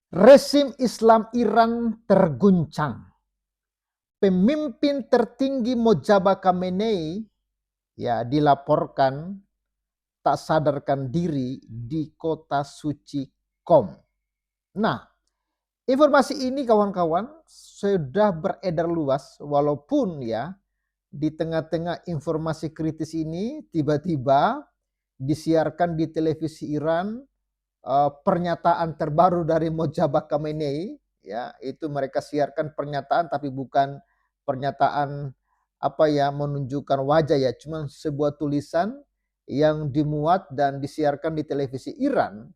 Rezim Islam Iran terguncang. Pemimpin tertinggi Mojtaba Khamenei dilaporkan tak sadarkan diri di kota suci Qom. Nah, informasi ini kawan-kawan sudah beredar luas, walaupun di tengah-tengah informasi kritis ini tiba-tiba disiarkan di televisi Iran pernyataan terbaru dari Mojtaba Khamenei. Itu mereka siarkan pernyataan tapi bukan pernyataan menunjukkan wajah, cuma sebuah tulisan yang dimuat dan disiarkan di televisi Iran,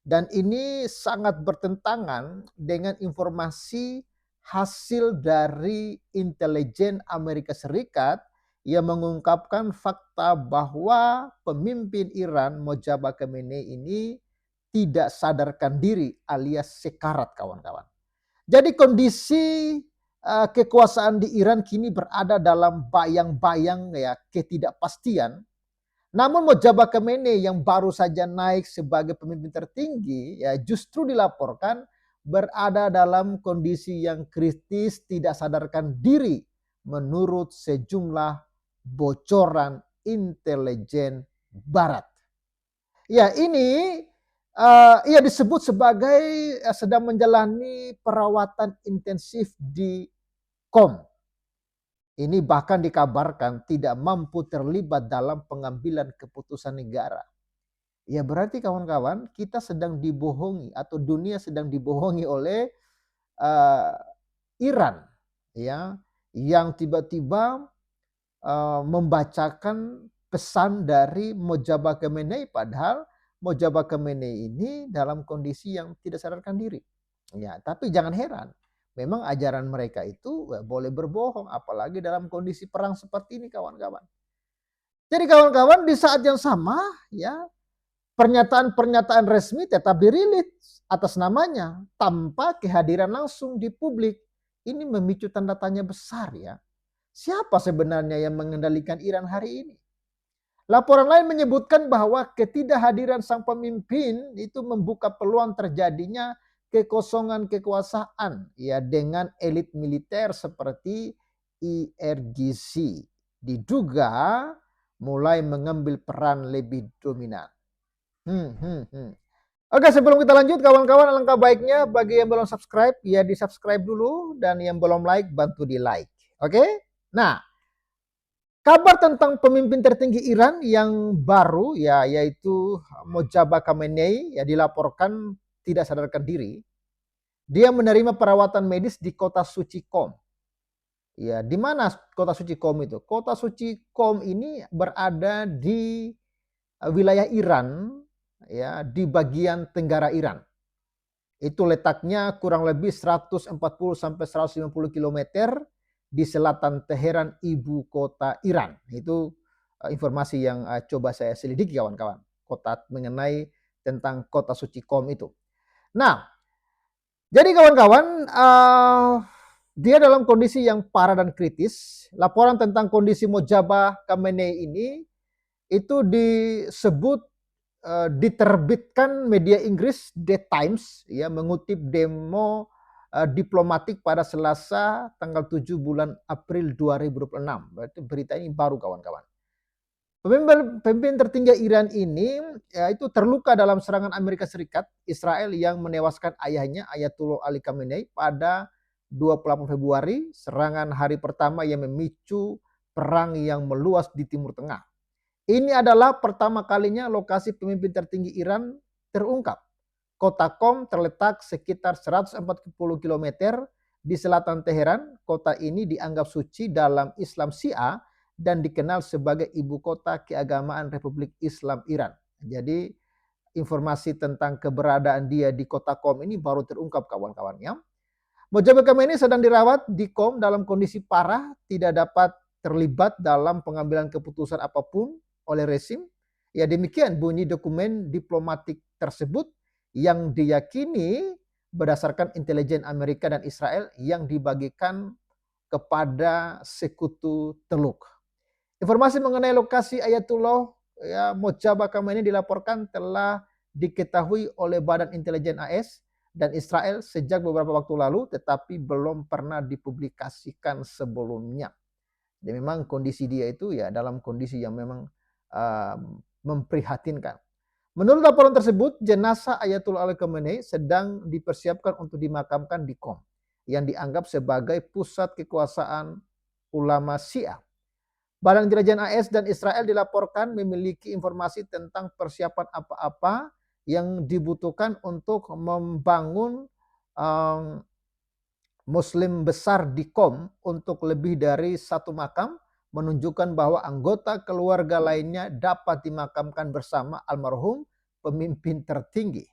dan ini sangat bertentangan dengan informasi hasil dari intelijen Amerika Serikat yang mengungkapkan fakta bahwa pemimpin Iran Mojtaba Khamenei ini tidak sadarkan diri alias sekarat, kawan-kawan. Jadi kondisi kekuasaan di Iran kini berada dalam bayang-bayang ketidakpastian. Namun Mojtaba Khamenei yang baru saja naik sebagai pemimpin tertinggi justru dilaporkan berada dalam kondisi yang kritis, tidak sadarkan diri menurut sejumlah bocoran intelijen barat. Ini ia disebut sebagai sedang menjalani perawatan intensif di Qom. Ini bahkan dikabarkan tidak mampu terlibat dalam pengambilan keputusan negara. Ya berarti kawan-kawan, kita sedang dibohongi atau dunia sedang dibohongi oleh Iran yang tiba-tiba membacakan pesan dari Mojtaba Khamenei, padahal Mojtaba Khamenei ini dalam kondisi yang tidak sadarkan diri. Tapi jangan heran, memang ajaran mereka itu boleh berbohong, apalagi dalam kondisi perang seperti ini, kawan-kawan. Jadi kawan-kawan, di saat yang sama pernyataan-pernyataan resmi tetap dirilis atas namanya tanpa kehadiran langsung di publik. Ini memicu tanda tanya besar Siapa sebenarnya yang mengendalikan Iran hari ini? Laporan lain menyebutkan bahwa ketidakhadiran sang pemimpin itu membuka peluang terjadinya kekosongan kekuasaan dengan elit militer seperti IRGC diduga mulai mengambil peran lebih dominan. Oke, sebelum kita lanjut kawan-kawan, alangkah baiknya bagi yang belum subscribe di-subscribe dulu, dan yang belum like bantu di-like. Oke? Nah, kabar tentang pemimpin tertinggi Iran yang baru yaitu Mojtaba Khamenei dilaporkan tidak sadarkan diri. Dia menerima perawatan medis di kota suci Qom. Di mana kota suci Qom itu? Kota suci Qom ini berada di wilayah Iran di bagian tenggara Iran. Itu letaknya kurang lebih 140 sampai 150 km di selatan Teheran, ibu kota Iran. Itu informasi yang coba saya selidiki, kawan-kawan. Mengenai tentang kota suci Qom itu. Nah, jadi kawan-kawan, dia dalam kondisi yang parah dan kritis. Laporan tentang kondisi Mojtaba Khamenei ini itu disebut diterbitkan media Inggris The Times mengutip demo diplomatik pada Selasa tanggal 7 bulan April 2026. Berarti berita ini baru, kawan-kawan. Pemimpin tertinggi Iran ini itu terluka dalam serangan Amerika Serikat Israel yang menewaskan ayahnya Ayatollah Ali Khamenei pada 28 Februari, serangan hari pertama yang memicu perang yang meluas di Timur Tengah. Ini adalah pertama kalinya lokasi pemimpin tertinggi Iran terungkap. Kota Qom terletak sekitar 140 km di selatan Teheran. Kota ini dianggap suci dalam Islam Syiah dan dikenal sebagai ibu kota keagamaan Republik Islam Iran. Jadi informasi tentang keberadaan dia di kota Qom ini baru terungkap, kawan-kawannya. Mojtaba Khamenei sedang dirawat di Qom dalam kondisi parah, tidak dapat terlibat dalam pengambilan keputusan apapun oleh rezim. Demikian bunyi dokumen diplomatik tersebut yang diyakini berdasarkan intelijen Amerika dan Israel yang dibagikan kepada sekutu Teluk. Informasi mengenai lokasi Ayatollah Mojtaba Khamenei dilaporkan telah diketahui oleh Badan Intelijen AS dan Israel sejak beberapa waktu lalu, tetapi belum pernah dipublikasikan sebelumnya. Dan memang kondisi dia itu ya dalam kondisi yang memang memprihatinkan. Menurut laporan tersebut, jenazah Ayatullah Ali Khamenei sedang dipersiapkan untuk dimakamkan di Qom, yang dianggap sebagai pusat kekuasaan ulama Syiah. Badan Intelijen AS dan Israel dilaporkan memiliki informasi tentang persiapan apa-apa yang dibutuhkan untuk membangun Muslim besar di Qom untuk lebih dari satu makam, menunjukkan bahwa anggota keluarga lainnya dapat dimakamkan bersama almarhum pemimpin tertinggi.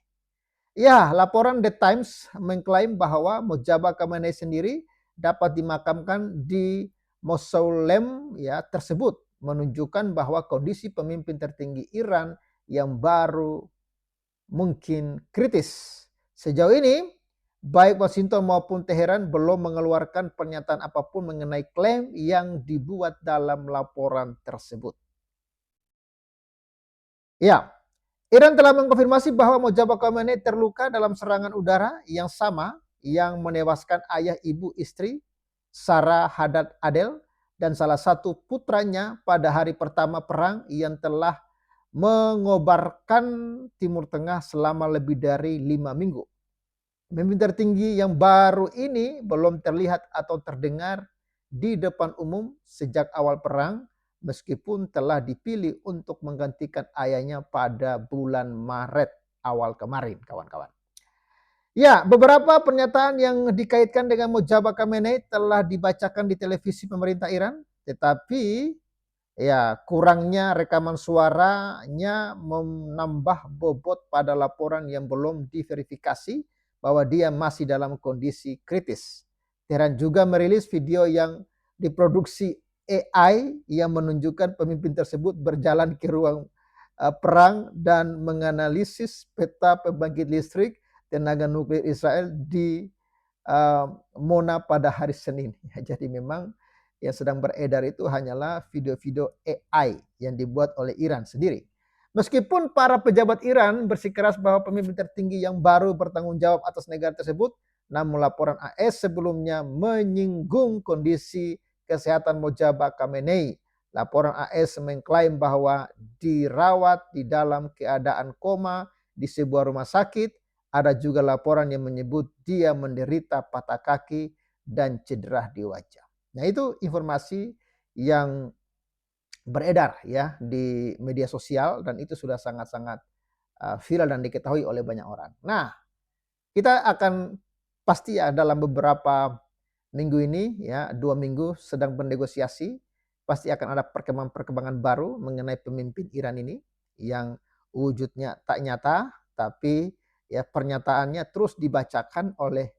Ya, laporan The Times mengklaim bahwa Mojtaba Khamenei sendiri dapat dimakamkan di mausoleum ya tersebut, menunjukkan bahwa kondisi pemimpin tertinggi Iran yang baru mungkin kritis. Sejauh ini, baik Washington maupun Teheran belum mengeluarkan pernyataan apapun mengenai klaim yang dibuat dalam laporan tersebut. Ya, Iran telah mengkonfirmasi bahwa Mojtaba Khamenei terluka dalam serangan udara yang sama yang menewaskan ayah ibu istri Sarah Haddad Adel dan salah satu putranya pada hari pertama perang yang telah mengobarkan Timur Tengah selama lebih dari 5 minggu. Pemimpin tertinggi yang baru ini belum terlihat atau terdengar di depan umum sejak awal perang, meskipun telah dipilih untuk menggantikan ayahnya pada bulan Maret awal kemarin, kawan-kawan. Ya, beberapa pernyataan yang dikaitkan dengan Mojtaba Khamenei telah dibacakan di televisi pemerintah Iran, tetapi ya kurangnya rekaman suaranya menambah bobot pada laporan yang belum diverifikasi bahwa dia masih dalam kondisi kritis. Tehran juga merilis video yang diproduksi AI yang menunjukkan pemimpin tersebut berjalan ke ruang perang dan menganalisis peta pembangkit listrik tenaga nuklir Israel di Mona pada hari Senin. Ya, jadi memang yang sedang beredar itu hanyalah video-video AI yang dibuat oleh Iran sendiri. Meskipun para pejabat Iran bersikeras bahwa pemimpin tertinggi yang baru bertanggung jawab atas negara tersebut, namun laporan AS sebelumnya menyinggung kondisi kesehatan Mojtaba Khamenei. Laporan AS mengklaim bahwa dirawat di dalam keadaan koma di sebuah rumah sakit. Ada juga laporan yang menyebut dia menderita patah kaki dan cedera di wajah. Nah, itu informasi yang beredar ya di media sosial dan itu sudah sangat-sangat viral dan diketahui oleh banyak orang. Nah, kita akan pasti ya dalam beberapa minggu ini ya 2 minggu sedang bernegosiasi, pasti akan ada perkembangan baru mengenai pemimpin Iran ini yang wujudnya tak nyata, tapi ya pernyataannya terus dibacakan oleh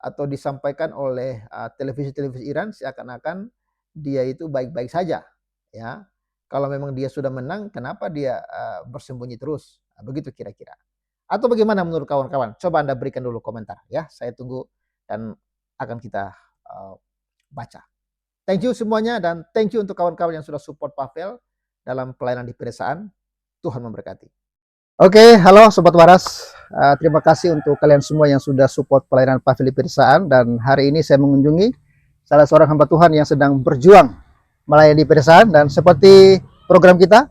atau disampaikan oleh televisi-televisi Iran seakan-akan dia itu baik-baik saja ya. Kalau memang dia sudah menang, kenapa dia bersembunyi terus? Nah, begitu kira-kira. Atau bagaimana menurut kawan-kawan? Coba Anda berikan dulu komentar ya. Saya tunggu dan akan kita baca. Thank you semuanya dan thank you untuk kawan-kawan yang sudah support Pavel dalam pelayanan di pedesaan. Tuhan memberkati. Oke, halo Sobat Waras. Terima kasih untuk kalian semua yang sudah support pelayanan Pavel di pedesaan. Dan hari ini saya mengunjungi salah seorang hamba Tuhan yang sedang berjuang melayani pedesaan. Dan seperti program kita,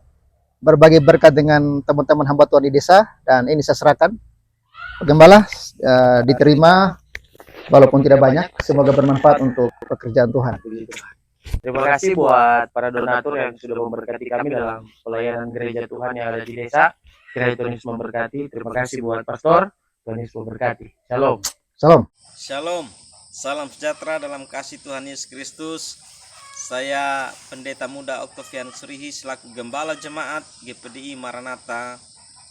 berbagi berkat dengan teman-teman hamba Tuhan di desa. Dan ini saya serahkan. Gembala diterima walaupun tidak banyak. Semoga bermanfaat untuk pekerjaan Tuhan. Terima kasih buat para donatur yang sudah memberkati kami dalam pelayanan gereja Tuhan yang ada di desa. Kiranya Tuhan Yesus memberkati. Terima kasih buat pastor. Tuhan Yesus memberkati. Shalom. Shalom. Shalom. Salam sejahtera dalam kasih Tuhan Yesus Kristus. Saya Pendeta Muda Octavian Surihi selaku Gembala Jemaat GPDI Maranatha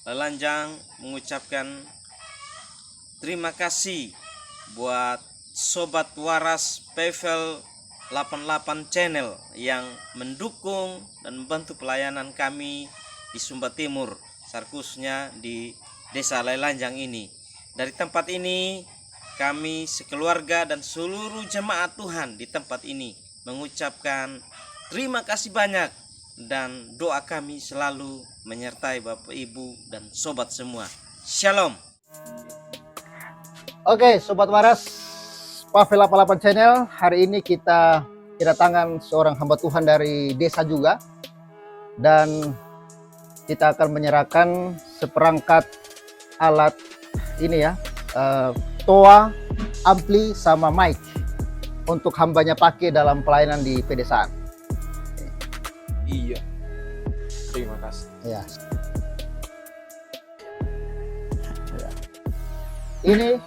Lelanjang mengucapkan terima kasih buat Sobat Waras Pavel 88 Channel yang mendukung dan membantu pelayanan kami di Sumba Timur, khususnya di Desa Lelanjang ini. Dari tempat ini kami sekeluarga dan seluruh jemaat Tuhan di tempat ini mengucapkan terima kasih banyak dan doa kami selalu menyertai Bapak Ibu dan sobat semua. Shalom. Oke, Sobat Waras, Pavel 88 Channel. Hari ini kita kedatangan seorang hamba Tuhan dari desa juga. Dan kita akan menyerahkan seperangkat alat ini ya, toa, ampli, sama mic untuk hambanya pakai dalam pelayanan di pedesaan. Iya. Terima kasih. Ya. Ini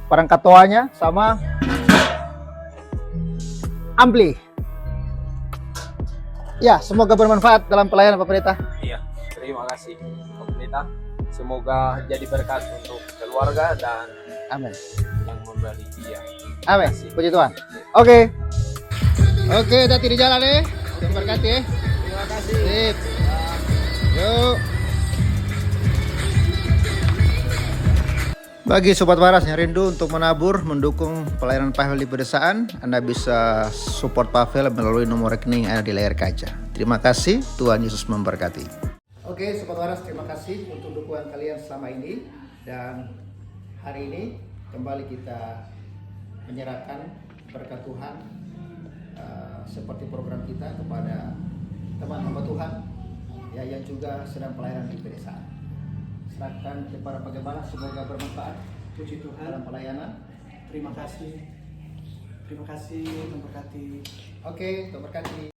perangkat toanya sama ampli. Ya, semoga bermanfaat dalam pelayanan Pak Pendeta. Iya. Terima kasih Pak Pendeta. Semoga jadi berkat untuk keluarga dan Amin. yang membeli dia. Amin. Puji Tuhan. Oke. Oke, hati di jalan nih. Tuhan berkati ya. Terima kasih. Sip. Yuk. Bagi Sobat Waras yang rindu untuk menabur, mendukung pelayanan Pavel di pedesaan, Anda bisa support Pavel melalui nomor rekening yang ada di layar kaca. Terima kasih, Tuhan Yesus memberkati. Oke Sobat Waras, terima kasih untuk dukungan kalian selama ini. Dan hari ini kembali kita menyerahkan berkat Tuhan seperti program kita kepada teman hamba Tuhan ya, yang juga sedang pelayanan di pedesaan. Serahkan kepada bagaimana, semoga bermanfaat. Puji Tuhan dalam pelayanan. Terima kasih. Terima kasih, memberkati. Oke, memberkati.